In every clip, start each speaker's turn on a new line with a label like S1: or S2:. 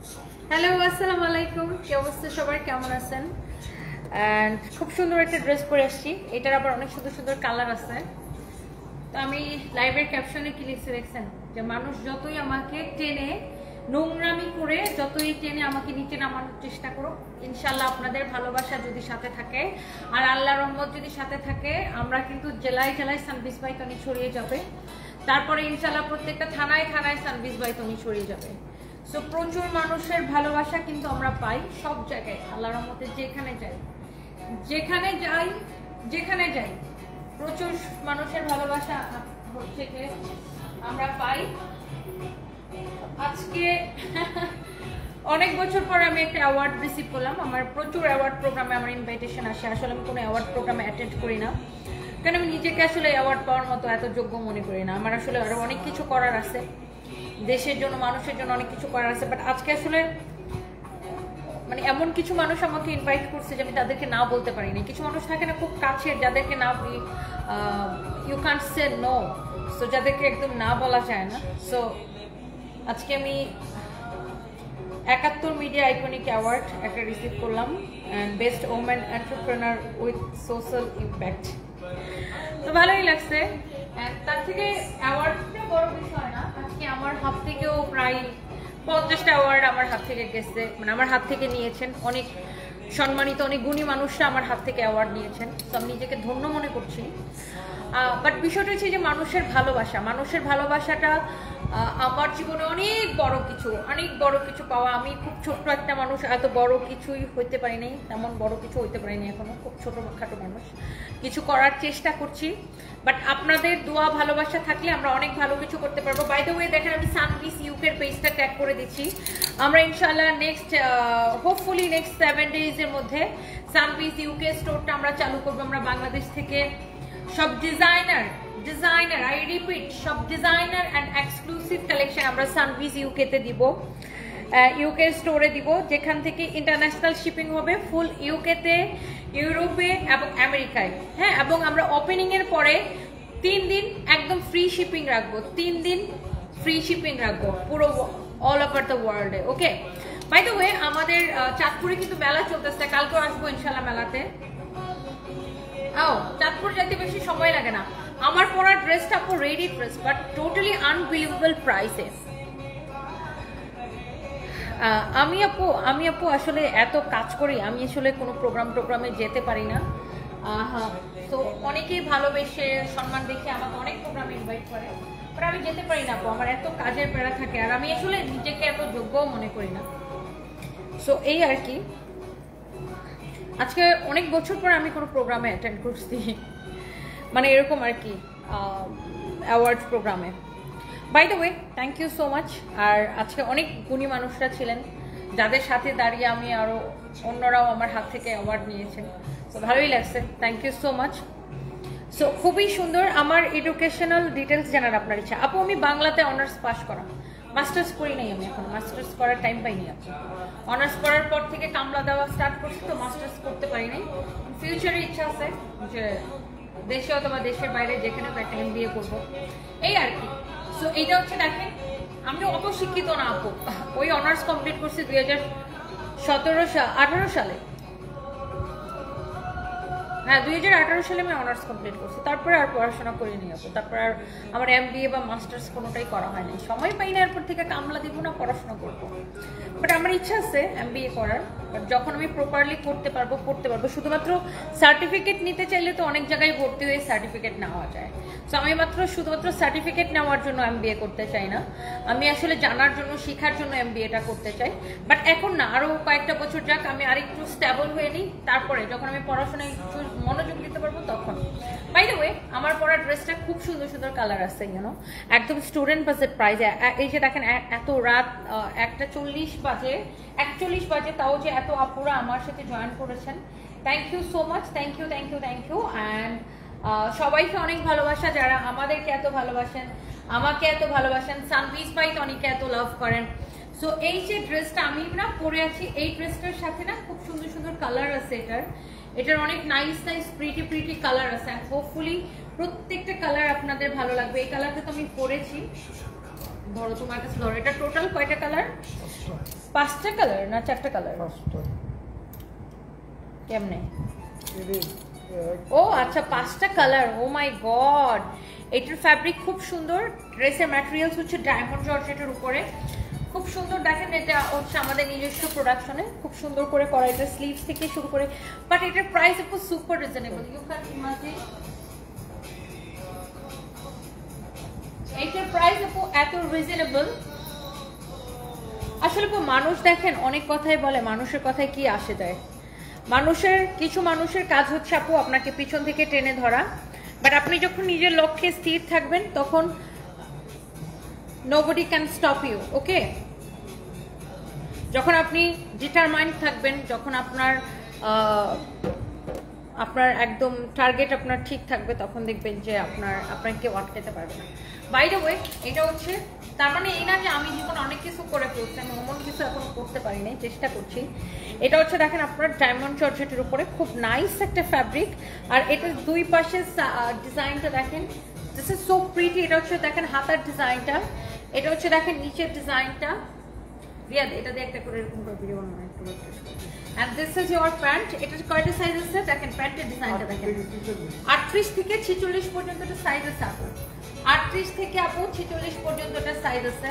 S1: Hello, আসসালামু আলাইকুম। কি অবস্থা সবার, কেমন আছেন? অ্যান্ড খুব সুন্দর একটা ড্রেস পরে আসছি। এটার আবার অনেক সুন্দর সুন্দর কালার আছে। তো আমি লাইভের ক্যাপশনে কি লিখে দেখছেন যে মানুষ যতই আমাকে টেনে নোংরামি করে যতই টেনে আমাকে নিচে নামানোর চেষ্টা করো, ইনশাল্লাহ আপনাদের ভালোবাসা যদি সাথে থাকে আর আল্লাহর রহমত যদি সাথে থাকে, আমরা কিন্তু জেলায় জেলায় সানবিজ বাই তনি ছড়িয়ে যাবে। তারপরে ইনশাল্লাহ প্রত্যেকটা থানায় থানায় সানবিজ বাই তনি ছড়িয়ে যাবে। সো প্রচুর মানুষের ভালোবাসা কিন্তু আমরা পাই সব জায়গায়, আল্লাহর রহমতে যেখানে যাই যেখানে যাই প্রচুর মানুষের ভালোবাসা হচ্ছে যে আমরা পাই। আজকে অনেক বছর পর আমি একটা অ্যাওয়ার্ড রিসিভ করলাম। আমার প্রচুর অ্যাওয়ার্ড প্রোগ্রামে আমার ইনভাইটেশন আসে, আসলে আমি কোনো অ্যাওয়ার্ড প্রোগ্রামে অ্যাটেন্ড করি না, কারণ আমি নিজেকে আসলে অ্যাওয়ার্ড পাওয়ার মতো এত যোগ্য মনে করি না। আমার আসলে আরও অনেক কিছু করার আছে, দেশের জন্য মানুষের জন্য অনেক কিছু করার আছে। বাট আজকে আসলে মানে এমন কিছু মানুষ আমাকে ইনভাইট করছে যে আমি তাদেরকে না বলতে পারিনি। কিছু মানুষ থাকে না খুব কাছের, যাদেরকে না you can't say no, so যাদেরকে একদম না বলা যায় না। সো আজকে আমি 71 মিডিয়া আইকনিক অ্যাওয়ার্ড একটা রিসিভ করলাম, and best women entrepreneur with social impact. তো ভালোই লাগছে। তার থেকে অ্যাওয়ার্ডটা বড় বিষয় না, আজকে আমার হাত থেকেও প্রায় 50টা অ্যাওয়ার্ড আমার হাত থেকে গেছে, মানে আমার হাত থেকে নিয়েছেন অনেক সম্মানিত অনেক গুণী মানুষরা আমার হাত থেকে অ্যাওয়ার্ড নিয়েছেন। তো আমি নিজেকে ধন্য মনে করছি। বাট বিষয়টা হচ্ছে যে মানুষের ভালোবাসাটা আমার জীবনে অনেক বড় কিছু পাওয়া। আমি খুব ছোট্ট একটা মানুষ, এত বড় কিছুই হইতে পারিনি, তেমন বড় কিছু হইতে পারিনি এখনো, খুব ছোটখাটো মানুষ, কিছু করার চেষ্টা করছি। বাট আপনাদের দোয়া ভালোবাসা থাকলে আমরা অনেক ভালো কিছু করতে পারবো। বাই দ্য ওয়ে দেখেন, আমি সানপিস ইউকের পেজটা ট্যাগ করে দিচ্ছি। আমরা ইনশাআল্লাহ হোপফুলি নেক্সট 7 ডেজের মধ্যে সানপিস ইউকে স্টোরটা আমরা চালু করবো। আমরা বাংলাদেশ থেকে সব ডিজাইনার আই রিপিট, সব ডিজাইনার অ্যান্ড এক্সক্লুসিভ কালেকশন আমরা সানপিস ইউকেতে দিব, ইউকে স্টোরে দিব, যেখান থেকে ইন্টারন্যাশনাল শিপিং হবে ফুল ইউকেতে, ইউরোপে এবং আমেরিকায়। হ্যাঁ, এবং আমরা ওপেনিং এর পরে 3 দিন একদম ফ্রি শিপিং রাখবো, 3 দিন ফ্রি শিপিং রাখবো পুরো অল ওভার দ্য ওয়ার্ল্ডে। ওকে, বাই দ্য ওয়ে আমাদের চাঁদপুরে কিন্তু মেলা চলতেছে, কালকেও আসবো ইনশাল্লাহ মেলাতে। চাঁদপুর যেতে বেশি সময় লাগে না। আমার পরা ড্রেসটা আপু ready dress, but totally unbelievable প্রাইসে। আমি আপু আসলে এত কাজ করি, আমি আসলে কোনো প্রোগ্রামে যেতে পারি না। তো অনেকেই ভালোবেসে সম্মান দেখে আমাকে অনেক প্রোগ্রামে ইনভাইট করে, বাট আমি যেতে পারি না আপু, আমার এত কাজের প্যারা থাকে, আর আমি আসলে নিজেকে এত যোগ্যও মনে করি না। সো এই আর কি, আজকে অনেক বছর পর আমি কোনো প্রোগ্রামে অ্যাটেন্ড করছি, মানে এরকম আর কি, অ্যাওয়ার্ডস প্রোগ্রামে। By the way thank you so much. আর আজকে অনেক গুণী মানুষরা ছিলেন যাদের সাথে দাঁড়িয়ে আমি আরও অন্যরাও আমার হাত থেকে অ্যাওয়ার্ড নিয়েছেন। তো ভালোই লাগছে, thank you so much. So খুবই সুন্দর। আমার এডুকেশনাল ডিটেলস জানার আপনার ইচ্ছা আপু, আমি বাংলাতে অনার্স পাস করা, মাস্টার্স করি নাই আমি এখন, মাস্টার্স করার টাইম পাইনি আপু। অনার্স করার পর থেকে কামলা দেওয়া স্টার্ট করছি, তো মাস্টার্স করতে পারি নাই। ফিউচারে ইচ্ছা আছে যে দেশে অথবা দেশের বাইরে যেখানে একটা MBA করবো, এই আর কি। সো এইটা হচ্ছে দেখেন, আমি অত শিক্ষিত না আপু, ওই অনার্স কমপ্লিট করছি 2018 সালে। হ্যাঁ, 2018 সালে আমি অনার্স কমপ্লিট করছি, তারপরে আর পড়াশোনা করিনি আপু। তারপর আর আমার MBA বা মাস্টার্স কোনোটাই করা হয়নি, সময় পাই না। এরপর থেকে কামলা দিব না, পড়াশোনা করবো। বাট আমার ইচ্ছা আছে MBA করার, বাট যখন আমি প্রপারলি করতে পারবো। শুধুমাত্র সার্টিফিকেট নিতে চাইলে তো অনেক জায়গায় ভর্তি হয়ে সার্টিফিকেট নেওয়া যায়। সো আমি শুধুমাত্র সার্টিফিকেট নেওয়ার জন্য MBA করতে চাই না, আমি আসলে জানার জন্য, শেখার জন্য MBAটা করতে চাই। বাট এখন না, আরও কয়েকটা বছর যাক, আমি আরেকটু স্টেবল হয়ে নিই, তারপরে যখন আমি পড়াশোনায় একটু মনোযোগ দিতে পারবো তখন। বাই দ্য ওয়ে আমার পরা ড্রেসটা খুব সুন্দর সুন্দর কালার আছে, একদম স্টুডেন্ট বাজেট প্রাইসে। এই যে দেখেন, এত রাত 1:41 বাজে, তাও যে এত আপুরা আমার সাথে জয়েন করেছেন, thank you so much, thank you. And সবাইকে অনেক ভালোবাসা, যারা আমাদেরকে এত ভালোবাসেন, আমাকে এত ভালোবাসেন, সানপিস বাই তনিকে এত লাভ করেন। সো এই যে ড্রেসটা আমি না পরে আছি, এই ড্রেসটার সাথে না খুব সুন্দর সুন্দর কালার আছে, এটার অনেক নাইস প্রিটি কালার আছে। হোপফুলি প্রত্যেকটা কালার আপনাদের ভালো লাগবে। এই কালারটা তো আমি পরেছি, ধরো তোমার কাছে ধরো, এটা টোটাল কয়টা কালার? 5টা কালার না 4টা কালার?
S2: 5টা।
S1: কেমনে? ও আচ্ছা 5টা কালার। ও মাই গড, এটার ফ্যাব্রিক খুব সুন্দর, ড্রেসের ম্যাটেরিয়ালস হচ্ছে ডায়মন্ড জর্জেটের উপরে, খুব সুন্দর। দেখেন এটা হচ্ছে আমাদের নিজস্ব প্রোডাকশনে, খুব সুন্দর করে করা, এটা স্লিভস থেকে শুরু করে। বাট এটার প্রাইস একটু super reasonable, you can imagine. এটার প্রাইস এত রিজনেবল। আসলে মানুষ দেখেন অনেক কথাই বলে, মানুষের কথায় কি আসে যায়। কিছু মানুষের কাজ হচ্ছে আপু আপনাকে পিছন থেকে টেনে ধরা, বাট আপনি যখন নিজের লক্ষ্যে স্থির থাকবেন তখন nobody can stop you, ওকে? যখন আপনি ডিটারমাইন্ড থাকবেন, যখন আপনার একদম টার্গেট আপনার ঠিক থাকবে, তখন দেখবেন যে আপনার কেউ আটকাতে পারবে না। বাই দ্য ওয়ে, এটা হচ্ছে তার মানে এই না যে আমি জীবনে অনেক কিছু করে ফেলছি, আমি এমন কিছু এখন করতে পারি নাই, চেষ্টা করছি। এটা হচ্ছে দেখেন আপনার ডায়মন্ড জর্জেটের উপরে খুব নাইস একটা ফ্যাব্রিক, আর এটা দুই পাশে ডিজাইনটা দেখেন, দিস ইজ সো প্রিটি। এটা হচ্ছে দেখেন হাতার ডিজাইনটা, এটা হচ্ছে দেখেন নিচের ডিজাইনটা। রিয়াদ এটা দিয়ে একটা করে এরকম করে ভিডিও বানানো একটু। And this is your pant. এটা কয়টা সাইজ আছে দেখেন, প্যান্টের ডিজাইনটা দেখেন, 38 থেকে 46 পর্যন্ত একটা সাইজ আছে আপু, 38 থেকে আপু 46 পর্যন্ত একটা সাইজ আছে।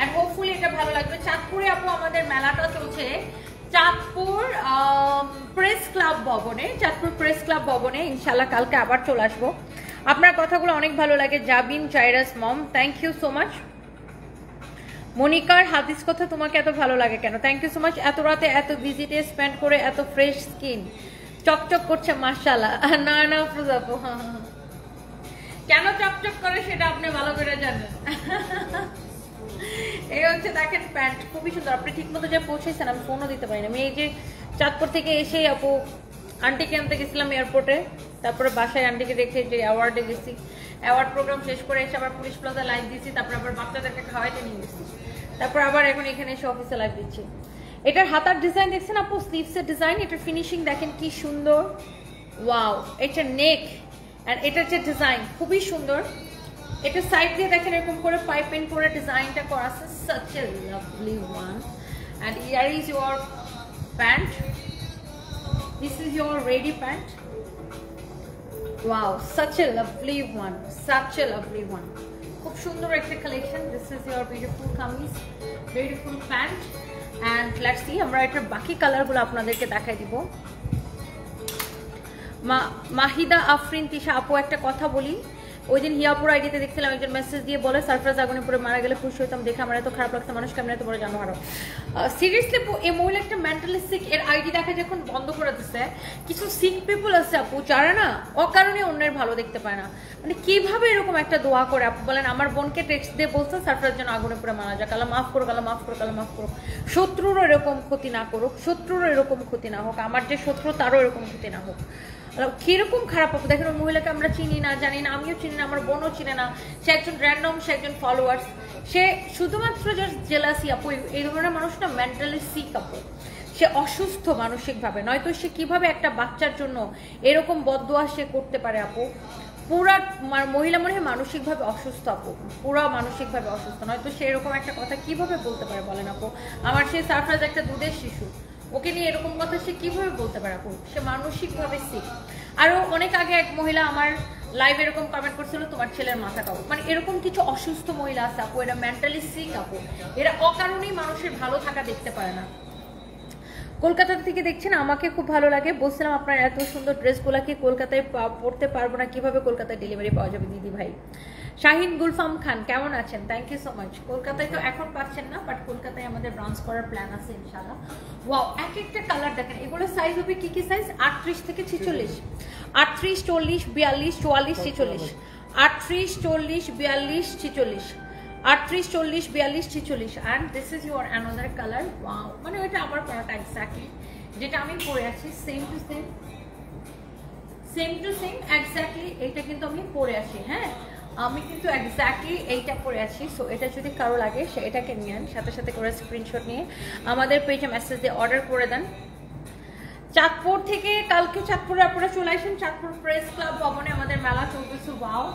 S1: এন্ড হোপফুলি এটা ভালো লাগবে। চাঁদপুরে আপু আমাদের মেলাটা চলছে চাঁদপুর প্রেস ক্লাব ভবনে, চাঁদপুর প্রেস ক্লাব ভবনে। ইনশাআল্লাহ কালকে আবার চলে আসবো। আপনার কথাগুলো অনেক ভালো লাগে। জাবিন চাইরাস মম, থ্যাংক ইউ সো মাচ। মনিকার হাদিস কথা তোমাকে এত ভালো লাগে কেন? Thank you so much. এত রাতে এত ভিজিটে স্পেন্ড করে এত ফ্রেশ স্কিন চকচক করছে মাশাআল্লাহ। না না আপু, কেন চকচক করে সেটা আপনি ভালো করে জানেন। এই হচ্ছে দেখেন প্যান্ট খুবই সুন্দর। আপনি ঠিক মতো যা পৌঁছেছেন, আমি ফোনও দিতে পারিনি। আমি এই যে চাঁদপুর থেকে এসেই আপু আন্টিকে আনতে গেছিলাম এয়ারপোর্টে, তারপরে বাসায় আন্টিকে রেখে যে অ্যাওয়ার্ডে গেছি, অ্যাওয়ার্ড প্রোগ্রাম শেষ করে এসে আবার পুলিশ প্লাজা লাইভ দিচ্ছি, তারপর আবার বাচ্চাদেরকে খাওয়াইতে নিয়ে গেছি, তারপর আবার এখন এখানে এসে অফিসে লাইভ দিচ্ছি। এটার হাতার ডিজাইন দেখছেন আপু, স্লিভসের ডিজাইন, এটার ফিনিশিং দেখেন কি সুন্দর, ওয়াও। এটা নেক আর এটার যে ডিজাইন খুবই সুন্দর। এটা সাইড দিয়ে দেখেন এরকম করে পাইপিং করে ডিজাইনটা করা আছে, such a lovely one. And here is your pant, this is your ready pant, wow, such a lovely one, such a lovely one. খুব সুন্দর একটা collection. This is your beautiful kameez, beautiful pant, and let's see আমরা এটার বাকি কালারগুলো আপনাদেরকে দেখাই দিব। মাহিদা আফরিন তিশা আপু, একটা কথা বলি, ওই দিন হিয়াপুর আইডিতে দেখছিলাম একজন মেসেজ দিয়ে বলে সারফরাজ আগুনে পরে মারা গেলে খুশি হইতাম, দেখে আমার এত খারাপ লাগছে, মানুষ কেমন এত বড় জানো হারো। সিরিয়াসলি এই মহিলা একটা মেন্টালি সিক, এর আইডি দেখা যখন বন্ধ করে দিচ্ছে। কিছু সিক পিপল আছে আপু যারা না অকারণে অন্যের ভালো দেখতে পায় না, মানে কিভাবে এরকম একটা দোয়া করে। আপু বলেন আমার বোনকে টেক্সট দিয়ে বলছে সারফরাজ যেন আগুনে পরে মারা যাক, আল্লাহ মাফ করো, আল্লাহ মাফ করো, আল্লাহ মাফ করো। শত্রুরও এরকম ক্ষতি না করুক, শত্রুরও এরকম ক্ষতি না হোক, আমার যে শত্রু তারও এরকম ক্ষতি না হোক। কিরকম খারাপ আপু দেখেন, ওই মহিলাকে আমরা চিনি না, জানি না, আমিও চিনি না, আমার বোনও চিনে না, সে একজন র্যান্ডম, সে একজন ফলোয়ার্স, সে শুধুমাত্র জাস্ট জেলাসি। আপু এই ধরনের মানুষ না মেন্টালি সিক আপু, সে অসুস্থ মানসিকভাবে, নয়তো সে কিভাবে একটা বাচ্চার জন্য এরকম বদদোয়া সে করতে পারে আপু। পুরা মহিলা মনে হয় মানসিকভাবে অসুস্থ আপু, পুরা মানসিকভাবে অসুস্থ, নয়তো সে এরকম একটা কথা কিভাবে বলতে পারে বলেন আপু। আমার সেই সারফরাজ একটা দুধের শিশু, ওকে নিয়ে এরকম কথা সে কিভাবে বলতে পারে আপু, সে মানসিকভাবে সিক। আরো অনেক আগে এক মহিলা আমার লাইভ এরকম কমেন্ট করছিল তোমার ছেলের মাথা কাও, মানে এরকম কিছু অসুস্থ মহিলা আছে আপু, এরা মেন্টালি সিক আপু, এরা অকারণেই মানুষের ভালো থাকা দেখতে পারে না। কলকাতা থেকে দেখছেন, আমাকে খুব ভালো লাগে। বলছিলাম আপনার এত সুন্দর ড্রেসগুলা কি কলকাতায় পড়তে পারবো না, কিভাবে কলকাতায় ডেলিভারি পাওয়া যাবে দিদি ভাই? শাহিন গুলফাম খান কেমন আছেন? Thank you so much. কলকাতায় তো এখন পাচ্ছেন না, বাট কলকাতায় আমাদের ব্রাঞ্চ করার প্ল্যান আছে ইনশাআল্লাহ। ওয়াও, এক একটা কালার দেখেন, এগুলো সাইজ হবে কি কি সাইজ? 38 থেকে 46, 38, 40, 42, 44, 46, 38, 40, 42, 46, 38, 40, 42, 46, and this is your another color. Wow, মানে ওইটা আমার পরাটা এক্স্যাক্টলি যেটা আমি পরে আছি, same to same, same to same exactly এইটা কিন্তু আমি পরে আছি। হ্যাঁ, আমি কিন্তু এক্স্যাক্টলি এইটা পরে আছি। সো এটা যদি কারো লাগে সে এটাকে নিয়ে আন, সাথে সাথে করে স্ক্রিনশট নিয়ে আমাদের পেজে মেসেজ দিয়ে অর্ডার করে দেন। চাঁদপুর থেকে কালকে চাঁদপুরে আপনারা চলে আসেন, চাঁদপুর প্রেস ক্লাব ভবনে আমাদের মেলা চলতেছে। Wow,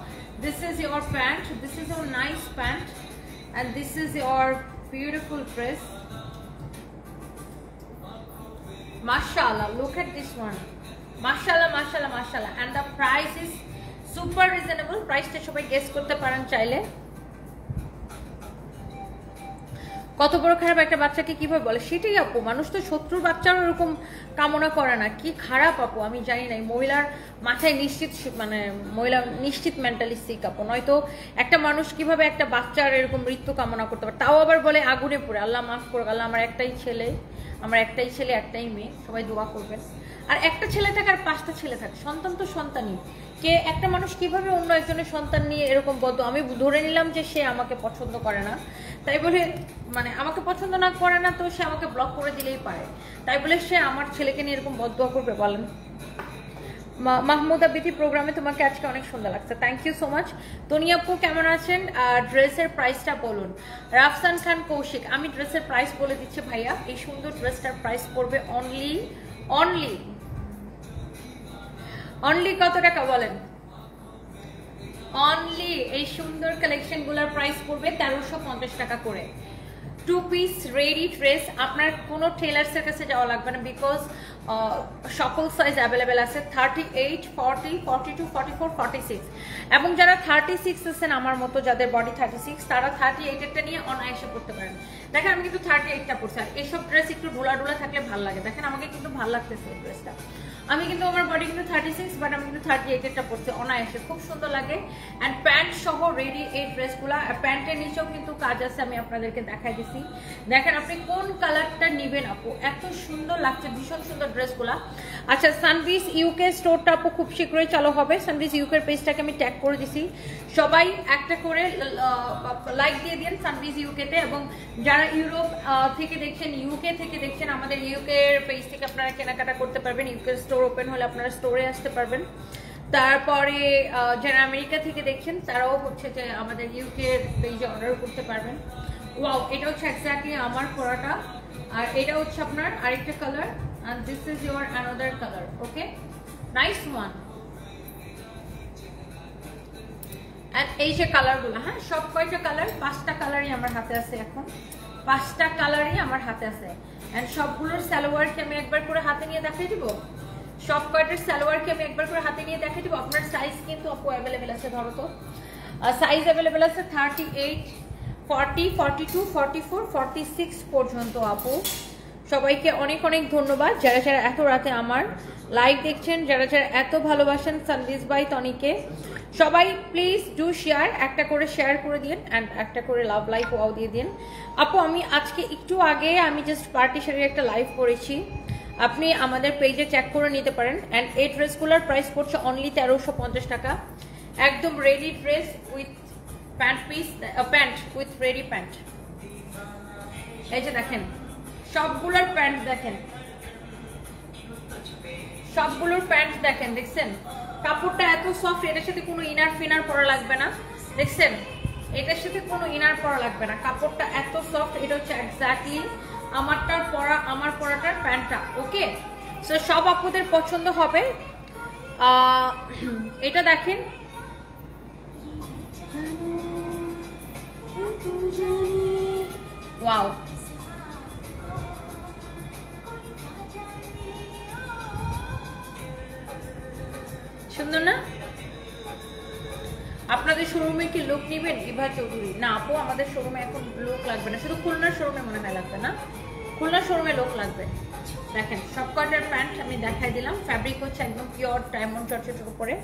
S1: this is your pant, this is your nice pant, and this is your beautiful dress. মাশাআল্লাহ, look at this one. মাশাআল্লাহ মাশাআল্লাহ মাশাআল্লাহ, and the price is super reasonable. প্রাইসটা সবাই গেস করতে পারেন চাইলে। কত বড় খারাপ একটা বাচ্চাকে কিভাবে বলে, সেটাই আপু, মানুষ তো শত্রুর বাচ্চার এরকম কামনা করে না। কি খারাপ আপু, আমি জানি না, মহিলার মাথায় নিশ্চিত, মানে মহিলা নিশ্চিত মেন্টালিস্টিক আপু। নয়তো একটা মানুষ কিভাবে একটা বাচ্চার এরকম মৃত্যু কামনা করতে পারে, তাও আবার বলে আগুনে পড়ে। আল্লাহ মাফ করুক, আল্লাহ আমার একটাই ছেলে একটাই মেয়ে, সবাই দোয়া করবেন। আর একটা ছেলে থাকে আর 5টা ছেলে থাকে, সন্তান তো সন্তানই। কে একটা মানুষ কিভাবে অন্য একজনের সন্তান নিয়ে এরকম বদ্ধ, আমি ধরে নিলাম যে সে আমাকে পছন্দ করে না, তাই বলে মানে আমাকে পছন্দ না করে না তো সে আমাকে ব্লক করে দিলেই পারে, তাই বলে সে আমার ছেলেকে নিয়ে এরকম বদদোয়া করবে বলেন? মাহমুদা বিথি, প্রোগ্রামে তোমাকে আজকে অনেক সুন্দর লাগছে, thank you so much. Toni আপু কেমন আছেন? ড্রেসের প্রাইসটা বলুন। রাফসান খান কৌশিক, আমি ড্রেসের প্রাইস বলে দিচ্ছি ভাইয়া। এই সুন্দর ড্রেসটার প্রাইস পড়বে অনলি কত টাকা বলেন? অনলি এই সুন্দর কালেকশন গুলার প্রাইস পড়বে 1350 টাকা করে। 2 পিস রেডি ড্রেস, আপনার কোনো টেলার্সের কাছে যাওয়া লাগবে না, বিকজ সকল সাইজ অ্যাভেলেবেল আছে। 38, 40, 42, 44, 46, এবং যারা 36 আছেন আমার মতো, যাদের বডি 36, তারা 38 নিয়ে অনায়াসে পড়তে পারেন। দেখেন আমি কিন্তু 38টা পড়ছি, আর এইসব ড্রেস একটু ঢোলা থাকলে ভালো লাগে। দেখেন আমাকে কিন্তু ভালো লাগতেছে এই ড্রেসটা, আমি কিন্তু আমার বডি কিন্তু 36, বাট আমি কিন্তু 38টা পড়ছি অনায়াসে, খুব সুন্দর লাগে। অ্যান্ড প্যান্ট সহ রেডি এই ড্রেসগুলা, প্যান্টের নিচেও কিন্তু কাজ আছে, আমি আপনাদেরকে দেখাই দিছি। দেখেন আপনি কোন কালারটা নেবেন আপু, এত সুন্দর লাগছে, ভীষণ সুন্দর ড্রেসগুলা। আচ্ছা, সানভিজ ইউকে স্টোরটা আপু খুব শীঘ্রই চালু হবে। সানভিজ ইউকের পেজটাকে আমি ট্যাগ করে দিছি, সবাই একটা করে লাইক দিয়ে দিন সানভিজ ইউকেতে। এবং যারা ইউরোপ থেকে দেখছেন, ইউকে থেকে দেখছেন, আমাদের ইউকের পেজ থেকে আপনারা কেনাকাটা করতে পারবেন। ইউকের স্টোর ওপেন হলে আপনারা স্টোরে আসতে পারবেন। তারপরে যারা আমেরিকা থেকে দেখছেন তারাও হচ্ছে যে আমাদের ইউকের পেজে অর্ডার করতে পারবেন। ওয়াও, এটা হচ্ছে এক্স্যাক্টলি আমার পরাটা, আর এটা হচ্ছে আপনার আরেকটা colour, and this is your another color. Okay, nice one. and এই যে কালারগুলো, হ্যাঁ সব কয়টা কালার, 5টা কালারই আমার হাতে আছে এখন, 5টা কালারই আমার হাতে আছে। এন্ড সবগুলোর সালোয়ারকে আমি একবার করে হাতে নিয়ে দেখাই দিব, সব কয়টার সালোয়ারকে আমি একবার করে হাতে নিয়ে দেখাই দিব। আপনার সাইজ কিন্তু আপু অ্যাভেলেবেল আছে, ধরো তো সাইজ অ্যাভেলেবেল আছে 38, 40, 42, 44, 46 পর্যন্ত আপু। সবাইকে অনেক অনেক ধন্যবাদ যারা যারা এত রাতে আমার লাইভ দেখছেন, যারা যারা এত ভালোবাসেন সানভিজ বাই তনিকে। সবাই প্লিজ ডু শেয়ার, একটা করে শেয়ার করে দিন, অ্যান্ড একটা করে লাভ লাইক ওয়াও দিয়ে দিন। আপু আমি আজকে একটু আগে আমি জাস্ট পার্টি শাড়ির একটা লাইভ করেছি, আপনি আমাদের পেজে চেক করে নিতে পারেন। অ্যান্ড এই ড্রেসগুলোর প্রাইস পড়ছে অনলি 1350 টাকা, একদম ready dress with pant piece, pant with ready pant. এই যে দেখেন সবগুলোর প্যান্ট, দেখেন সবগুলোর প্যান্ট দেখেন, দেখছেন কাপড়টা এত সফট, এটার সাথে কোনো ইনার ফিনার পরা লাগবে না, দেখছেন এটার সাথে কোনো ইনার পরা লাগবে না, কাপড়টা এত সফট। এটা হচ্ছে এক্স্যাক্টলি আমারটার পরা, আমার পরাটার প্যান্টটা। ওকে, সো সব আপুদের পছন্দ হবে। এটা দেখেন, ওয়াও সুন্দর না? আপনাদের শোরুমে কি লোক নেবেন ইভা চৌধুরী? না আপু, আমাদের শোরুমে এখন লোক লাগবে না, শুধু খুলনার শোরুমে মনে হয় লাগবে না, খুলনার শোরুমে লোক লাগবে। দেখেন সব কয়টার প্যান্ট আমি দেখাই দিলাম, ফ্যাব্রিক হচ্ছে একদম পিওর ডায়মন্ড জর্জেটের উপরে,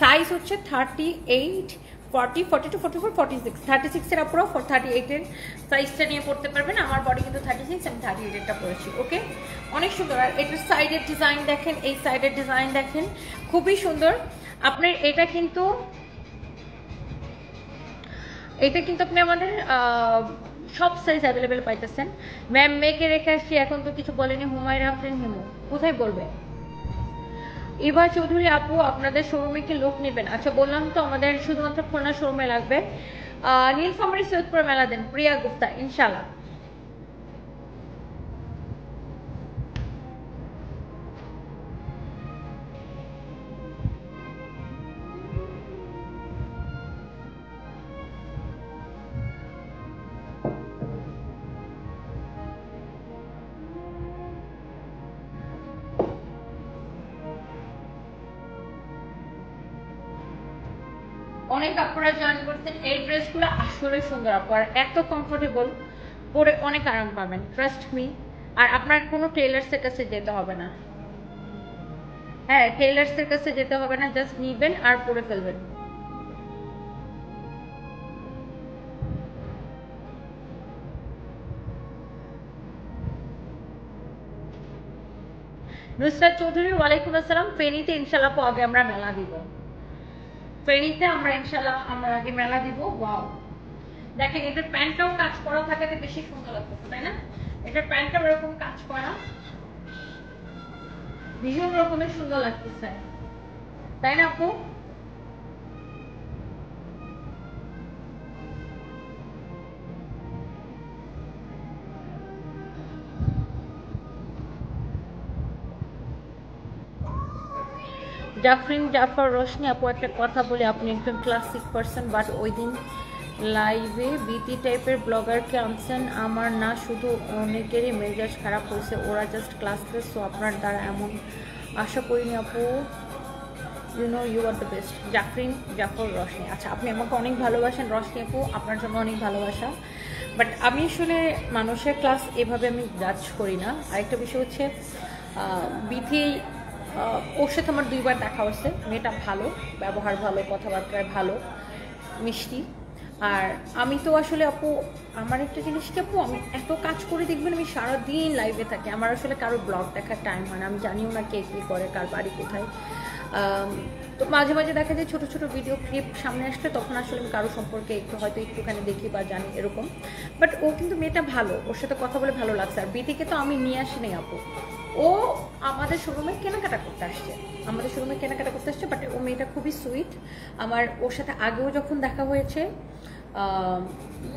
S1: সাইজ হচ্ছে 38, 40, 42, 44, 46, 36 এর উপরও 38 এর সাইজটা নিয়ে পড়তে পারবেন। আমার বডি কিন্তু 36, আমি 38 এরটা পরেছি। ওকে, অনেক সুন্দর। আর এটার সাইডের ডিজাইন দেখেন, এই সাইডের ডিজাইন দেখেন, খুবই সুন্দর। আপনার এটা কিন্তু আপনি আমাদের সব সাইজ অ্যাভেলেবেল পাইতেছেন। ম্যাম মেয়েকে রেখে আসছি, এখন তো কিছু বলেনি। হুমায়রা আফরিন হিমু কোথায় বলবে? ইভা চৌধুরী আপু, আপনাদের শোরুমে কি লোক নেবেন? আচ্ছা বললাম তো, আমাদের শুধুমাত্র খুলনা শোরুমে লাগবে। নীলফামারী সৈয়দপুর মেলা দেন, প্রিয়া গুপ্তা, ইনশাল্লাহ। অনেক আপনারা জয়েন করতেন। এই ড্রেসগুলো আসলে সুন্দর আপু, আর এত কমফোর্টেবল, পরে অনেক আরাম পাবেন, ট্রাস্ট মি। আর আপনার কোনো টেইলার্সের কাছে যেতে হবে না। হ্যাঁ, টেইলার্সের কাছে যেতে হবে না, জাস্ট নিবেন আর পরে ফেলবেন। নুসরাত চৌধুরী, ওয়ালাইকুম আসসালাম। ফেনীতে ইনশাল্লাহ আগে আমরা মেলা দিব। ফেনীতে আমরা ইনশাল্লাহ আমরা আগে মেলা দিব। ওয়াও, দেখেন এটার প্যান্টটাও কাজ করা থাকাতে বেশি সুন্দর লাগছে, তাই না? এটার প্যান্টটাও এরকম কাজ করা, ভীষণ রকমের সুন্দর লাগতেছে, তাই না আপু? জাফরিন জাফর রোশনি আপু, একটা কথা বলি, আপনি একজন ক্লাসিক পারসন, বাট ওই দিন লাইভে বিটি টাইপের ব্লগারকে আনছেন, আমার না শুধু অনেকেরই মেজাজ খারাপ হয়েছে, ওরা জাস্ট ক্লাসলেস। সো আপনার দ্বারা এমন আশা করিনি আপু। You know you are the best. Jafrin Jafar Roshni, আচ্ছা আপনি আমাকে অনেক ভালোবাসেন রোশনি আপু, আপনার জন্য অনেক ভালোবাসা। বাট আমি আসলে মানুষের ক্লাস এভাবে আমি জাজ করি না। আরেকটা বিষয় হচ্ছে বিথি, ওর সাথে আমার 2বার দেখা হচ্ছে। মেয়েটা ভালো, ব্যবহার ভালো, কথাবার্তায় ভালো, মিষ্টি। আর আমি তো আসলে আপু, আমার একটা জিনিস কি আপু, আমি এত কাজ করে দেখবেন আমি সারাদিন লাইভে থাকি, আমার আসলে কারো ব্লগ দেখার টাইম হয় না। আমি জানিও না কে কী করে, কার বাড়ি কোথায়। তো মাঝে মাঝে দেখা যায় ছোটো ছোটো ভিডিও ক্লিপ সামনে আসলে তখন আসলে আমি কারো সম্পর্কে একটু হয়তো একটুখানি দেখি বা জানি এরকম। বাট ও কিন্তু মেয়েটা ভালো, ওর সাথে কথা বলে ভালো লাগছে। আর বিটিকে তো আমি নিয়ে আসি নাই আপু, ও আমাদের শোরুমে কেনাকাটা করতে আসছে, আমাদের শোরুমে কেনাকাটা করতে আসছে। বাট ও মেয়েটা খুবই সুইট। আমার ওর সাথে আগেও যখন দেখা হয়েছে,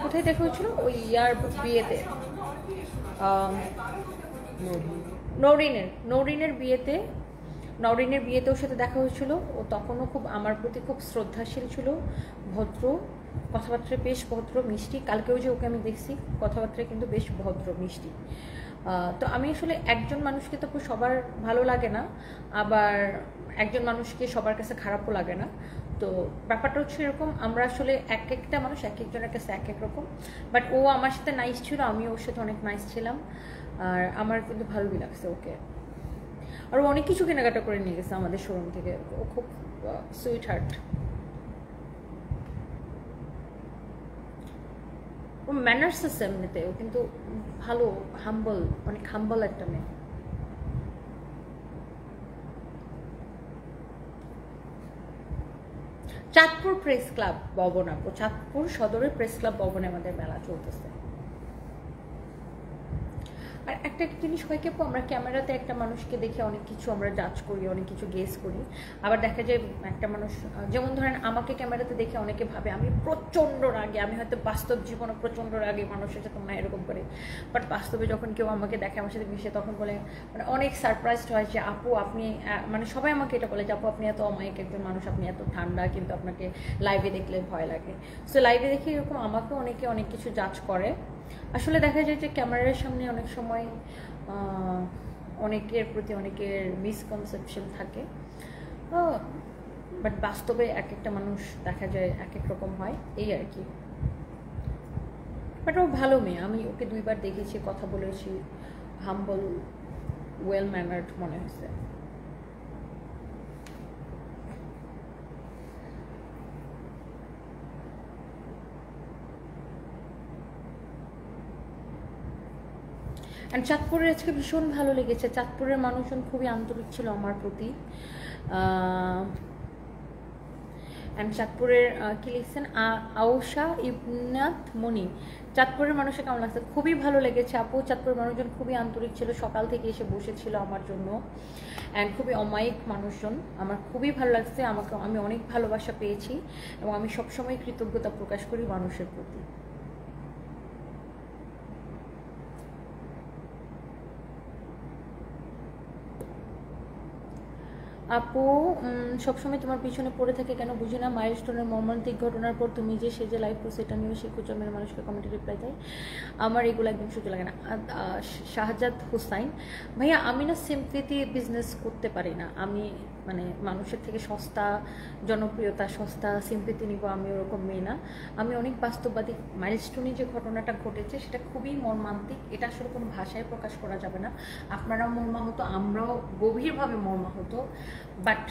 S1: কোথায় দেখা হয়েছিল, ওই ইয়ার বিয়েতে, নৌরিনের বিয়েতে, ওর সাথে দেখা হয়েছিল। ও তখনও খুব আমার প্রতি খুব শ্রদ্ধাশীল ছিল, ভদ্র, কথাবার্তায় বেশ ভদ্র মিষ্টি। কালকেও যে ওকে আমি দেখছি, কথাবার্তায় কিন্তু বেশ ভদ্র মিষ্টি। তো আমি আসলে একজন মানুষকে তো সবার ভালো লাগে না, আবার একজন মানুষকে সবার কাছে খারাপও লাগে না। তো ব্যাপারটা হচ্ছে এরকম, আমরা আসলে এক একটা মানুষ এক একজনের কাছে এক এক রকম। বাট ও আমার সাথে নাইস ছিল, আমি ওর সাথে অনেক নাইস ছিলাম, আর আমার কিন্তু ভালোই লাগছে ওকে। আর ও অনেক কিছু কেনাকাটা করে নিয়ে গেছে আমাদের শোরুম থেকে, ও খুব সুইট হার্ট। ও ম্যানার্স আছে এমনিতে, ও কিন্তু ভালো, হাম্বল, অনেক হাম্বল একটা মেয়ে। চাঁদপুর প্রেস ক্লাব ভবন আপু, চাঁদপুর সদরের প্রেস ক্লাব ভবনে আমাদের মেলা চলতেছে। আর একটা জিনিস হয় কি আপু, আমরা ক্যামেরাতে একটা মানুষকে দেখে অনেক কিছু আমরা জাজ করি, অনেক কিছু গেস করি। আবার দেখা যায় একটা মানুষ, যেমন ধরেন আমাকে ক্যামেরাতে দেখে অনেকে ভাবে আমি প্রচণ্ড রাগে, আমি হয়তো বাস্তব জীবনে প্রচণ্ড রাগে, মানুষের সাথে না এরকম করে। বাট বাস্তবে যখন কেউ আমাকে দেখে, আমার সাথে মিশে, তখন বলে মানে অনেক সারপ্রাইজড হয় যে আপু আপনি, মানে সবাই আমাকে এটা বলে যে আপু আপনি এত অমায়িক একজন মানুষ, আপনি এত ঠান্ডা, কিন্তু আপনাকে লাইভে দেখলে ভয় লাগে। সো লাইভে দেখে এরকম আমাকে অনেকে অনেক কিছু জাজ করে। আসলে দেখা যায় যে ক্যামেরার সামনে অনেক সময় অনেকের প্রতি অনেকের মিসকনসেপশন থাকে, বাট বাস্তবে এক একটা মানুষ দেখা যায় এক এক রকম হয়, এই আর কি। বাট ও ভালো মেয়ে, আমি ওকে 2বার দেখেছি, কথা বলেছি, হাম্বল, ওয়েল ম্যানার্ড মনে হয়েছে। অ্যান্ড চাঁদপুরের আজকে ভীষণ ভালো লেগেছে, চাঁদপুরের মানুষজন খুবই আন্তরিক ছিল আমার প্রতি। অ্যান্ড চাঁদপুরের কি লিখছেন, আউশা ইবনাত মনি, চাঁদপুরের মানুষের কেমন লাগছে? খুবই ভালো লেগেছে আপু, চাঁদপুরের মানুষজন খুবই আন্তরিক ছিল, সকাল থেকে এসে বসেছিল আমার জন্য। অ্যান্ড খুবই অমায়িক মানুষজন, আমার খুবই ভালো লাগছে, আমি অনেক ভালোবাসা পেয়েছি, এবং আমি সবসময় কৃতজ্ঞতা প্রকাশ করি মানুষের প্রতি। আপু সবসময় তোমার পিছনে পড়ে থাকে কেন বুঝি না, মাইলস্টোনের মর্মান্তিক ঘটনার পর তুমি যে সে যে লাইভ করছে এটা নিয়ে সে কুচমের মানুষকে কমেন্টে রিপ্লাই দেয়, আমার এগুলো একদম সহ্য লাগে না। শাহজাদ হুসাইন ভাইয়া, আমি না সিম্পথি বিজনেস করতে পারি না, আমি মানে মানুষের থেকে সস্তা জনপ্রিয়তা, সস্তা সিম্পথি নিব, আমি ওরকম মেয়ে না, আমি অনেক বাস্তববাদী। মাইলস্টোনে যে ঘটনাটা ঘটেছে সেটা খুবই মর্মান্তিক, এটা আসলে কোনো ভাষায় প্রকাশ করা যাবে না। আপনারা মর্মাহত, আমরাও গভীরভাবে মর্মাহত, বাট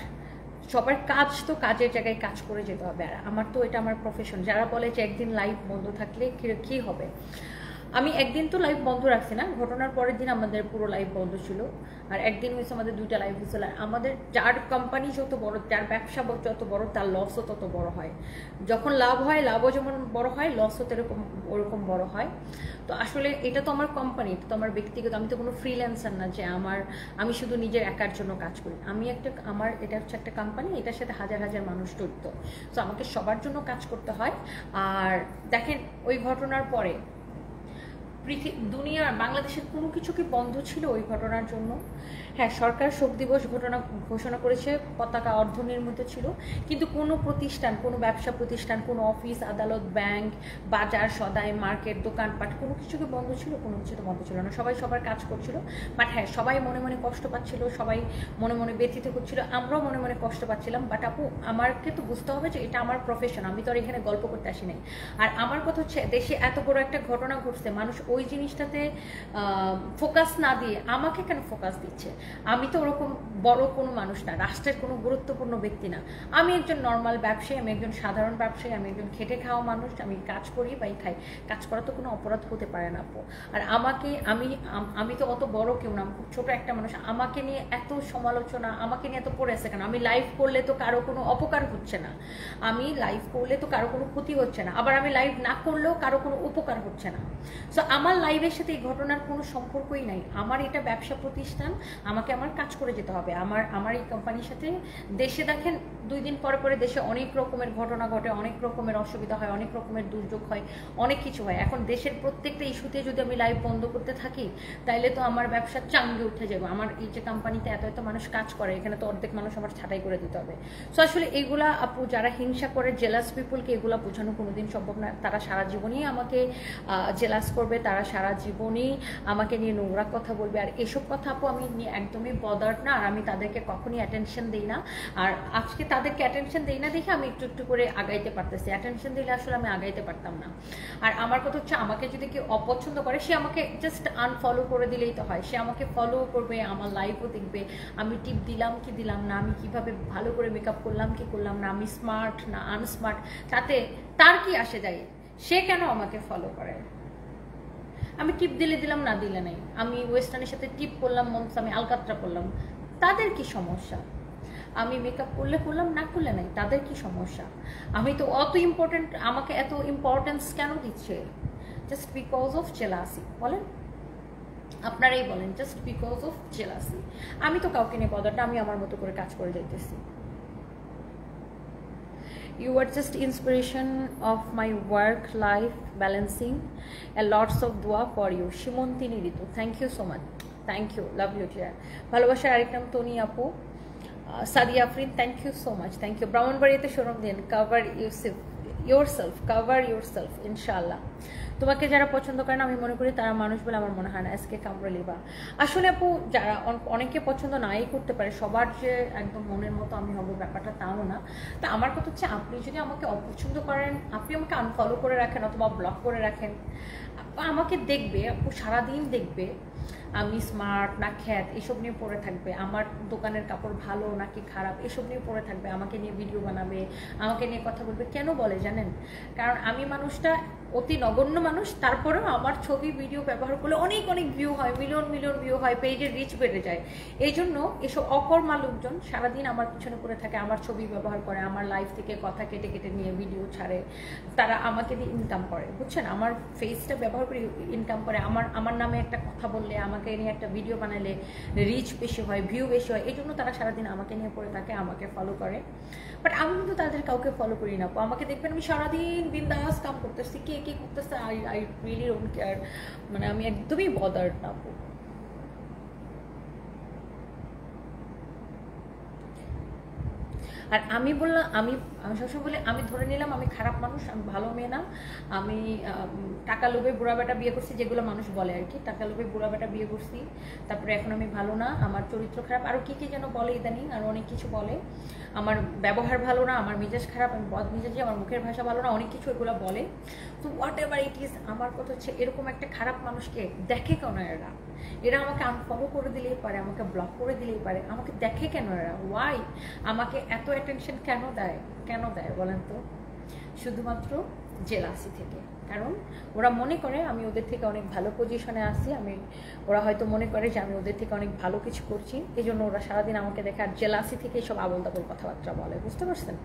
S1: সবার কাজ তো কাজের জায়গায় কাজ করে যেতে হবে। আর আমার তো এটা আমার প্রফেশন। যারা বলে যে একদিন লাইভ বন্ধ থাকলে কী হবে, আমি একদিন তো লাইভ বন্ধ রাখছি না, ঘটনার পরের দিন আমাদের পুরো লাইভ বন্ধ ছিল, আর একদিন হয়েছে আমাদের 2টা লাইভ হয়েছিল। আর আমাদের যার কোম্পানি যত বড়, যার ব্যবসা যত বড়, তার লসও তত বড় হয়। যখন লাভ হয়, লাভও যেমন বড় হয়, লসও তো ওরকম বড় হয়। তো আসলে এটা তো আমার কোম্পানি, এটা তো আমার ব্যক্তিগত, আমি তো কোনো ফ্রিল্যান্সার না যে আমি শুধু নিজের একার জন্য কাজ করি। এটা হচ্ছে একটা কোম্পানি, এটার সাথে হাজার হাজার মানুষ জড়িত, তো আমাকে সবার জন্য কাজ করতে হয়। আর দেখেন, ওই ঘটনার পরে দুনিয়ার বাংলাদেশের কোনো কিছু কি বন্ধ ছিল ওই ঘটনার জন্য? হ্যাঁ, সরকার শোক দিবস ঘোষণা করেছে, পতাকা অর্ধনির্মিত ছিল, কিন্তু কোনো প্রতিষ্ঠান, কোনো ব্যবসা প্রতিষ্ঠান, কোনো অফিস আদালত, ব্যাংক, বাজার সদাই, মার্কেট, দোকানপাট, কোনো কিছু কি বন্ধ ছিল? কোনো কিছু তো বন্ধ ছিল না, সবাই সবার কাজ করছিল। বাট হ্যাঁ, সবাই মনে মনে কষ্ট পাচ্ছিল, সবাই মনে মনে ব্যথিত হচ্ছিল, আমরাও মনে মনে কষ্ট পাচ্ছিলাম। বাট আপু, আমাকে তো বুঝতে হবে যে এটা আমার প্রফেশন, আমি তো আর এখানে গল্প করতে আসি নাই। আর আমার কথা হচ্ছে, দেশে এত বড় একটা ঘটনা ঘটছে, মানুষ ওই জিনিসটাতে ফোকাস না দিয়ে আমাকে কেন ফোকাস দিচ্ছে? আমি তো ওরকম বড় কোনো মানুষ না, রাষ্ট্রের কোনো গুরুত্বপূর্ণ ব্যক্তি না, আমি একজন নর্মাল ব্যবসায়ী, আমি একজন সাধারণ ব্যবসায়ী, আমি একজন খেটে খাওয়া মানুষ, আমি কাজ করি বাই খাই, কাজ করা তো কোনো অপরাধ হতে পারে না আপু। আর আমি তো অত বড় কেউ না, খুব ছোট একটা মানুষ, আমাকে নিয়ে এত সমালোচনা, আমাকে নিয়ে এত পড়ে আছে কেন? আমি লাইভ করলে তো কারো কোনো অপকার হচ্ছে না, আমি লাইভ করলে তো কারো কোনো ক্ষতি হচ্ছে না, আবার আমি লাইভ না করলেও কারো কোনো উপকার হচ্ছে না। সো আমার লাইভের সাথে এই ঘটনার কোনো সম্পর্কই নাই। আমার এটা ব্যবসা প্রতিষ্ঠান, আমাকে আমার কাজ করে যেতে হবে। আমার এই কোম্পানির সাথে দেশে দেখেন 2 দিন পরে পরে দেশে অনেক রকমের ঘটনা ঘটে, অনেক রকমের অসুবিধা হয়, অনেক রকমের দুর্যোগ হয়, অনেক কিছু হয়। এখন দেশের প্রত্যেকটা ইস্যুতে যদি আমি লাইভ বন্ধ করতে থাকি, তাইলে তো আমার ব্যবসা চাঙ্গে উঠে যাবে। আমার এই যে কোম্পানিতে এত এত মানুষ কাজ করে, এখানে তো অর্ধেক মানুষ আমার ছাঁটাই করে দিতে হবে। সো আসলে এইগুলা আপু, যারা হিংসা করে, জেলাস পিপুলকে এগুলা বোঝানো কোনোদিন সম্ভব না। তারা সারা জীবনই আমাকে জেলাস করবে, তারা সারা জীবনই আমাকে নিয়ে নোংরা কথা বলবে। আর এসব কথা আপু আমি একদমই বদার্ড না, আর আমি তাদেরকে কখনই অ্যাটেনশন দিই না। আর আজকে তাদেরকে অ্যাটেনশন দিই না দেখে আমি একটু একটু করে আগাইতে পারতেছি, অ্যাটেনশন দিলে আসলে আমি আগাইতে পারতাম না। আর আমার কথা হচ্ছে, আমাকে যদি কেউ অপছন্দ করে, সে আমাকে জাস্ট আনফলো করে দিলেই তো হয়। সে আমাকে ফলো করবে, আমার লাইভও দেখবে, আমি টিপ দিলাম কি দিলাম না, আমি কিভাবে ভালো করে মেকআপ করলাম কি করলাম না, আমি স্মার্ট না আনস্মার্ট, তাতে তার কি আসে যায়? সে কেন আমাকে ফলো করে? আমি টিপ দিলে দিলাম, না দিলে নাই। আমি ওয়েস্টার্নের সাথে টিপ করলাম, মনস আমি আলকাতরা করলাম, তাদের কি সমস্যা? আমি মেকআপ করলে করলাম, না করলে নাই, তাদের কি সমস্যা? আমি তো অত ইম্পর্টেন্ট, আমাকে এত ইম্পর্টেন্স কেন দিচ্ছে? Just because of jealousy. বলেন, আপনারাই বলেন, জাস্ট বিকজ অফ জেলাসি। আমি তো কাউকে নিয়ে বদারটা, আমি আমার মতো করে কাজ করে যাইতেছি। You are just inspiration of my work life balancing, and lots of dua for you. Shimontini Ritu, thank you so much. Thank you, love you dear. ভালোবাসার আরেক নাম তনি আপু। Sadia Afrin, thank you so much, thank you. ব্রাহ্মণবাড়িয়াতে showroom দিন, cover cover yourself ইনশাআল্লাহ। তোমাকে যারা পছন্দ করে না, আমি মনে করি তারা মানুষ বলে আমার মনে হয় না। এসকে কামরুলিবা, আসলে আপু যারা অনেকে পছন্দ নাই করতে পারে, সবার যে একদম মনের মতো আমি হব ব্যাপারটা তাও না। তা আমার কথা হচ্ছে, আপনি যদি আমাকে অপছন্দ করেন, আপনি আমাকে আনফলো করে রাখেন অথবা ব্লক করে রাখেন, আমাকে দেখবে আপু, সারাদিন দেখবে আমি স্মার্ট না খ্যাত এসব নিয়ে পড়ে থাকবে, আমার দোকানের কাপড় ভালো নাকি খারাপ এসব নিয়ে পড়ে থাকবে, আমাকে নিয়ে ভিডিও বানাবে, আমাকে নিয়ে কথা বলবে। কেন বলে জানেন? কারণ আমি মানুষটা অতি নগণ্য মানুষ, তারপরেও আমার ছবি ভিডিও ব্যবহার করলে অনেক অনেক ভিউ হয়, মিলিয়ন মিলিয়ন ভিউ হয়, পেজের রিচ বেড়ে যায়। এই জন্য এসব অকর্মা লোকজন সারাদিন আমার পিছনে পড়ে থাকে, আমার ছবি ব্যবহার করে, আমার লাইফ থেকে কথা কেটে কেটে নিয়ে ভিডিও ছাড়ে, তারা আমাকে দিয়ে ইনকাম করে, বুঝছেন? আমার ফেসটা ব্যবহার করে ইনকাম করে। আমার নামে একটা কথা বললে, আমাকে নিয়ে একটা ভিডিও বানালে রিচ বেশি হয়, ভিউ বেশি হয়, এই জন্য তারা সারাদিন আমাকে নিয়ে পড়ে থাকে, আমাকে ফলো করে। বাট আমি কিন্তু তাদের কাউকে ফলো করি না। আমাকে দেখবেন আমি সারাদিন বিন্দাস কাম করতেছি, কে কি করতেছে আই রিয়েলি ডোন্ট কেয়ার, মানে আমি একদমই বদার্ড না। আর আমি বললাম, আমি সবসময় বলি আমি ধরে নিলাম আমি খারাপ মানুষ, আমি ভালো মেয়ে না, আমি টাকা লোভে বুড়া বেটা বিয়ে করছি, যেগুলো মানুষ বলে আর কি, টাকা লোভে বুড়া বেটা বিয়ে করছি, তারপরে এখন আমি ভালো না, আমার চরিত্র খারাপ, আরও কী কী যেন বলে ইদানিং, আর অনেক কিছু বলে, আমার ব্যবহার ভালো না, আমার মেজাজ খারাপ, আমি বদ মেজাজি, আমার মুখের ভাষা ভালো না, অনেক কিছু এগুলো বলে। তো হোয়াট এভার ইট ইজ, আমার কথা হচ্ছে এরকম একটা খারাপ মানুষকে দেখে কেন এরা? এরা আমাকে আনফলো করে দিলেই পারে, আমাকে ব্লক করে দিলেই পারে, আমাকে দেখে কেন এরা? ওয়াই আমাকে এত অ্যাটেনশন কেন দেয়? কেন দেয় বলেন তো? শুধুমাত্র জেলাসি থেকে। কারণ ওরা মনে করে আমি ওদের থেকে অনেক ভালো পজিশনে আছি, ওরা হয়তো মনে করে যে আমি ওদের থেকে অনেক ভালো কিছু করছি, এই জন্য ওরা সারাদিন আমাকে দেখে আর জেলাসি থেকে এইসব আবল তাবল কথাবার্তা বলে, বুঝতে পারছেন?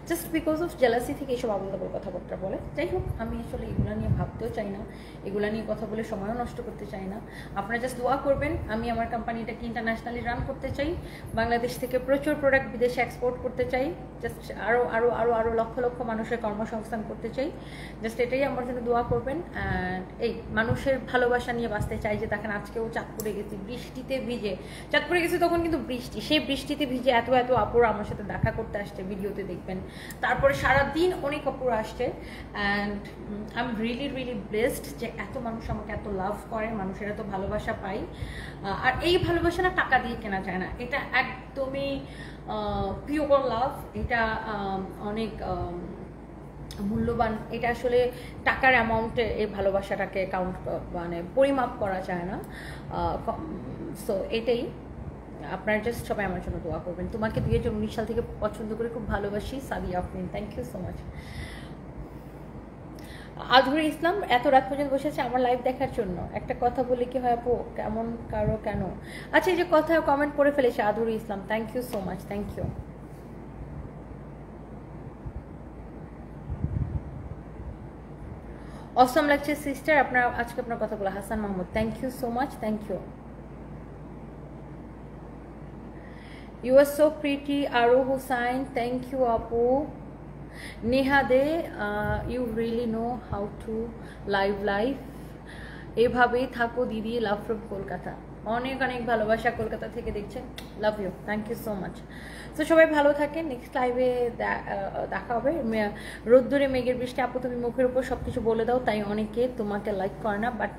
S1: জাস্ট বিকজ অফ জেলাসি থেকে এইসব আবল তাবল কথাবার্তা বলে। যাই হোক, আমি আসলে এগুলো নিয়ে ভাবতেও চাই না, এগুলো নিয়ে কথা বলে সময়ও নষ্ট করতে চাই না। আপনারা জাস্ট দোয়া করবেন, আমি আমার কোম্পানিটাকে ইন্টারন্যাশনালি রান করতে চাই, বাংলাদেশ থেকে প্রচুর প্রোডাক্ট বিদেশে এক্সপোর্ট করতে চাই, জাস্ট আরও আরও আরও আরও লক্ষ লক্ষ মানুষের কর্মসংস্থান করতে চাই। জাস্ট এটাই আমার জন্য দোয়া করবেন। অ্যান্ড এই মানুষের ভালোবাসা নিয়ে বাঁচতে চাই। যে দেখেন আজকেও চাঁদপুরে গেছি, বৃষ্টিতে ভিজে, চাঁদপুরে গেছি তখন কিন্তু বৃষ্টি, সেই বৃষ্টিতে ভিজে এত এত আপুরা আমার সাথে দেখা করতে আসছে, ভিডিওতে দেখবেন। তারপরে সারাদিন অনেক আপুরা আসছে, and I am really really blessed যে এত মানুষ আমাকে এত লাভ করে, মানুষের এত ভালোবাসা পাই। আর এই ভালোবাসা না টাকা দিয়ে কেনা যায় না, এটা একদমই পিওর লাভ, এটা অনেক মূল্যবান, এটা আসলে টাকার অ্যামাউন্টে এই ভালোবাসাটাকে কাউন্ট মানে পরিমাপ করা যায় না। সো এটাই, আপনারা জাস্ট সবাই আমার জন্য দোয়া করবেন। তোমাকে 2019 সাল থেকে পছন্দ করে খুব ভালোবাসি, Sadia Afrin, thank you so much. Azhur Islam এত রাত পর্যন্ত বসেছে আমার লাইভ দেখার জন্য, একটা কথা বলে কি হয় আপু, কেমন কারো কেন? আচ্ছা, এই যে কথা কমেন্ট করে ফেলেছে Azhur Islam, thank you so much, thank you. Awesome লাগছে সিস্টার আপনার আজকে আপনার কথাগুলো। Hasan Mahmud, thank you so much, thank you. You are so pretty. Aru Hussain, thank you আপু। Neha Dey, you really know how to live. এভাবেই থাকো দিদি, লাভ ফ্রম কলকাতা। অনেক অনেক ভালোবাসা, কলকাতা থেকে দেখছেন, love you, thank you so much. তো সবাই ভালো থাকেন, নেক্সট লাইভে দেখা হবে। রোদ্দুরে মেঘের বৃষ্টি, আপু তুমি মুখের উপর সব কিছু বলে দাও, তাই অনেকে তোমাকে লাইক করে না, but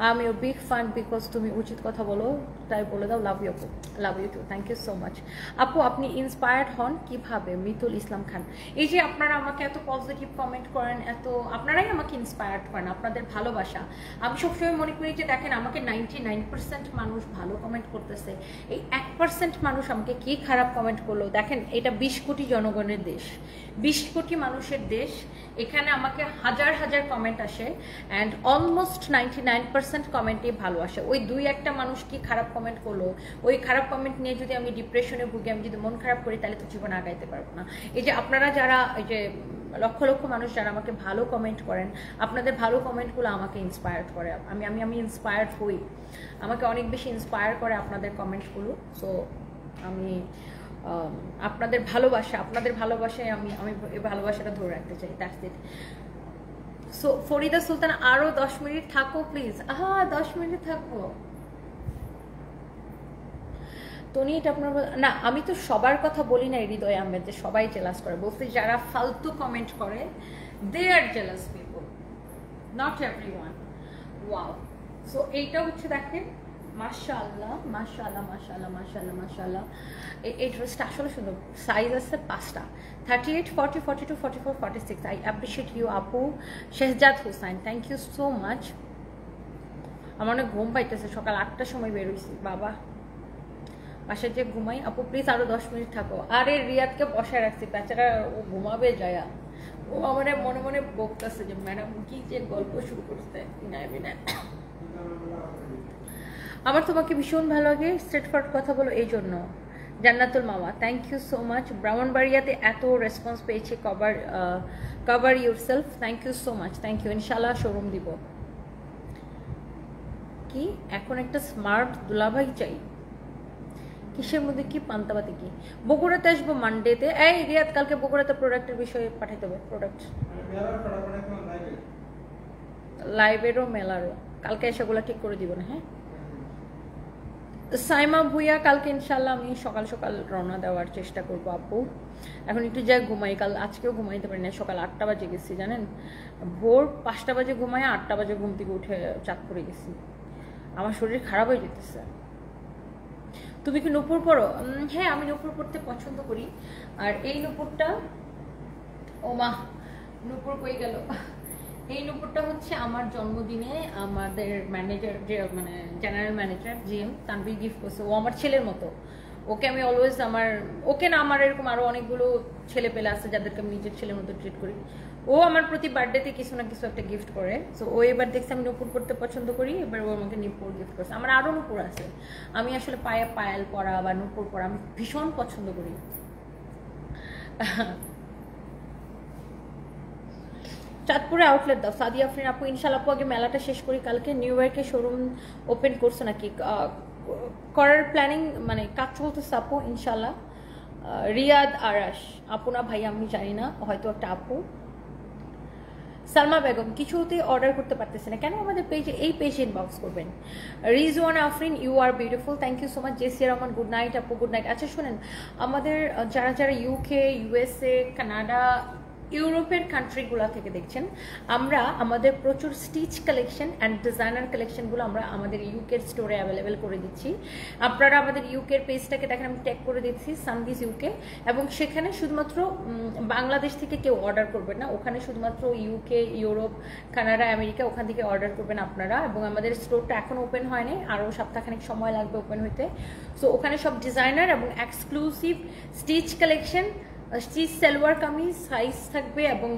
S1: I am your big fun because তুমি উচিত কথা বলো, তাই বলে দাও, লাভ ইউ আপু, love you too, thank you so much. আপু আপনি ইন্সপায়ার্ড হন কিভাবে? মিতুল ইসলাম খান। এই যে আপনারা আমাকে এত পজিটিভ কমেন্ট করেন, এত আপনারাই আমাকে ইন্সপায়ার্ড করেন, আপনাদের ভালোবাসা। আমি সবসময় মনে করি যে দেখেন আমাকে 99% মানুষ ভালো কমেন্ট করতেছে, এই 1% মানুষ আমাকে কি খারাপ কমেন্ট করলো। দেখেন এটা 20 কোটি জনগণের দেশ, 20 কোটি মানুষের দেশ, এখানে আমাকে হাজার হাজার কমেন্ট আসে, অ্যান্ড অলমোস্ট 99% কমেন্টই ভালো আসে। ওই 2-1টা মানুষ কি খারাপ কমেন্ট করলো, ওই খারাপ কমেন্ট নিয়ে যদি আমি ডিপ্রেশনে ভুগি, আমি যদি মন খারাপ করি, তাহলে তো জীবন আগাইতে পারবো না। এই যে আপনারা যারা, এই যে লক্ষ লক্ষ মানুষ যারা আমাকে ভালো কমেন্ট করেন, আপনাদের ভালো কমেন্টগুলো আমাকে ইন্সপায়ার্ড করে, আমি ইন্সপায়ার্ড হই, আমাকে অনেক বেশি ইন্সপায়ার করে আপনাদের কমেন্টসগুলো। সো আমি আপনাদের ভালোবাসায় আমি এই ভালোবাসাটা ধরে রাখতে চাই, দ্যাটস ইট। সো ফরিদা সুলতান, আরও 10 মিনিট থাকো প্লিজ। 10 মিনিট থাকবো তনি, এটা আপনার না, আমি তো সবার কথা বলি না হৃদয় আহমেদ যে সবাই জেলাস করে, বলতে যারা ফালতু কমেন্ট করে, they are jealous people, not everyone. Wow. So এইটা হচ্ছে দেখেন, মাশাআল্লাহ মাশাআল্লাহ মাশাআল্লাহ মাশাআল্লাহ মাশাআল্লাহ, এই ড্রেসটা আসলে সুন্দর। সাইজ আছে 5টা, 38, 40, 42, 44, 46। আই অ্যাপ্রিশিয়েট ইউ আপু। Shehzad Hussain, thank you so much. আমার অনেক ঘুম পাইতেছে, সকাল 8টার সময় বেরোইছি বাবা, বাসায় যে ঘুমাই। আপু প্লিজ আরো 10 মিনিট থাকো। আরে রিয়াদকে বসায় রাখছি, বেচারা ও ঘুমাবে যায়া, ও আমার মনে মনে বকতেছে যে ম্যাডাম কি যে গল্প শুরু করতে বিনা। আমার তোমাকে ভীষণ ভালো লাগে, স্ট্রেটফর্ড কথা বলো এই জন্য। জান্নাতুল মামা, থ্যাংক ইউ সো মাচ। ব্রাহ্মণবাড়িয়াতে এত রেসপন্স পেয়েছি, cover yourself, thank you so much, thank you. ইনশাল্লাহ শোরুম দিব। কি এখন একটা স্মার্ট দুলাভাই চাই, কিসের মধ্যে কি পান্তাবাতি কি? বগুড়াতে আসবো মানডেতে। এই রিয়াদ কালকে বগুড়াতে প্রোডাক্টের বিষয়ে পাঠাইতে হবে, প্রোডাক্ট লাইভেরও মেলারও, কালকে এসেগুলো ঠিক করে দিব না। হ্যাঁ সাইমা ভুইয়া কালকে ইনশাল্লাহ আমি সকাল সকাল রওনা দেওয়ার চেষ্টা করবো আপু। এখন একটু যাই ঘুমাই, কাল আজকেও ঘুমাইতে পারি না, সকাল 8টা বাজে গেছি জানেন, ভোর 5টা বাজে ঘুমাই, 8টা বাজে ঘুম থেকে উঠে চাঁদপুরে গেছি। আমার শরীর খারাপ হয়ে যেতেছে। তুমি কি নূপুর পরো? হ্যাঁ আমি নূপুর পরতে পছন্দ করি। আর এই নূপুরটা, ও মা নূপুর কই গেল, এই নূপুরটা হচ্ছে আমার জন্মদিনে আমাদের ম্যানেজার, যে মানে general manager GM Tanvir gift করছে। ও আমার ছেলের মতো, ওকে আমি অলওয়েজ ওকে না, আমার এরকম আরো অনেকগুলো ছেলে পেলে আছে যাদেরকে আমি নিজের ছেলের মতো ট্রিট করি। ও আমার প্রতি বার্থডেতে কিছু না কিছু একটা গিফট করে। সো ও এবার দেখছে আমি নূপুর পরতে পছন্দ করি, এবার ও আমাকে নূপুর গিফট করছে। আমার আরো নূপুর আছে, আমি আসলে পায়ে পায়েল পরা বা নূপুর পরা আমি ভীষণ পছন্দ করি। চাঁদপুরে আউটলেট দাও সাদিয়া আফরিন আপু। ইনশাল্লাহ আপু আগে মেলাটা শেষ করি, কালকে নিউ ইয়র্কে শোরুম ওপেন করছো নাকি? করার প্ল্যানিং মানে কাজ চলতেছে আপু ইনশাল্লাহ। রিয়াদ আরাশ আপু না ভাই আমি জানি না, হয়তো একটা আপু। সালমা বেগম কিছুতেই অর্ডার করতে পারতেছে না কেন? আমাদের পেজে, এই পেজে ইনবক্স করবেন। Rizwan Afrin you are beautiful, thank you so much. Jesia Rahman good night আপু, গুড নাইট। আচ্ছা শোনেন, আমাদের যারা যারা ইউকে, ইউএসএ, কানাডা, ইউরোপের কান্ট্রিগুলো থেকে দেখছেন, আমরা আমাদের প্রচুর স্টিচ কালেকশন অ্যান্ড ডিজাইনার কালেকশনগুলো আমরা আমাদের ইউকের স্টোরে অ্যাভেলেবেল করে দিচ্ছি। আপনারা আমাদের ইউকের পেজটাকে দেখেন, আমি ট্যাগ করে দিচ্ছি সানভিজ ইউকে, এবং সেখানে শুধুমাত্র বাংলাদেশ থেকে কেউ অর্ডার করবেন না, ওখানে শুধুমাত্র ইউকে, ইউরোপ, কানাডা, আমেরিকা ওখান থেকে অর্ডার করবেন আপনারা। এবং আমাদের স্টোরটা এখনও ওপেন হয়নি, আরও সপ্তাহখানেক সময় লাগবে ওপেন হইতে। সো ওখানে সব ডিজাইনার এবং exclusive stitch collection, stitch salwar kameez size থাকবে এবং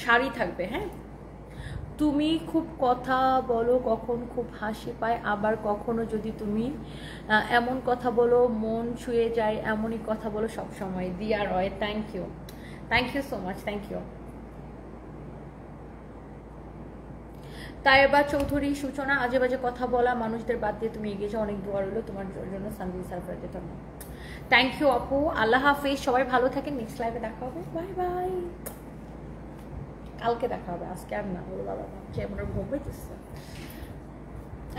S1: শাড়ি থাকবে। হ্যাঁ, তুমি খুব কথা বলো, কখন খুব হাসি পায়, আবার কখনো যদি তুমি এমন কথা বলো মন ছুঁয়ে যায়, এমনই কথা বলো সব সময়। Dia Roy, thank you so much, thank you. Taiba Chowdhury Suchona, আজে বাজে কথা বলা মানুষদের বাদ দিয়ে তুমি এগিয়ে যাও, অনেক দোয়া রইলো তোমার জন্য। সানভি সারফরাজের জন্য থ্যাংক ইউ আপু, আল্লাহ হাফিজ, সবাই ভালো থাকেন। নেক্সট লাইভে দেখা হবে, বাই বাই। কালকে দেখা হবে, আজকে আর না। ওর বাবা ভাবছে আমার ঘুম পাইতেছে।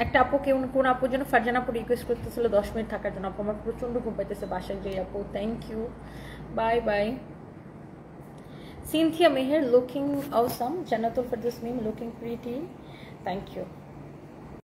S1: একটা আপু কোন আপুর জন্য ফারজানা আপু রিকোয়েস্ট করতেছিল 10 মিনিট থাকার জন্য। আপু আমার প্রচন্ড ঘুম পাইতেছে, বাসায় যাই আপু। Thank you, bye bye. Sinthia Meher looking awesome, Jannatul Ferdous Mim looking pretty, thank you.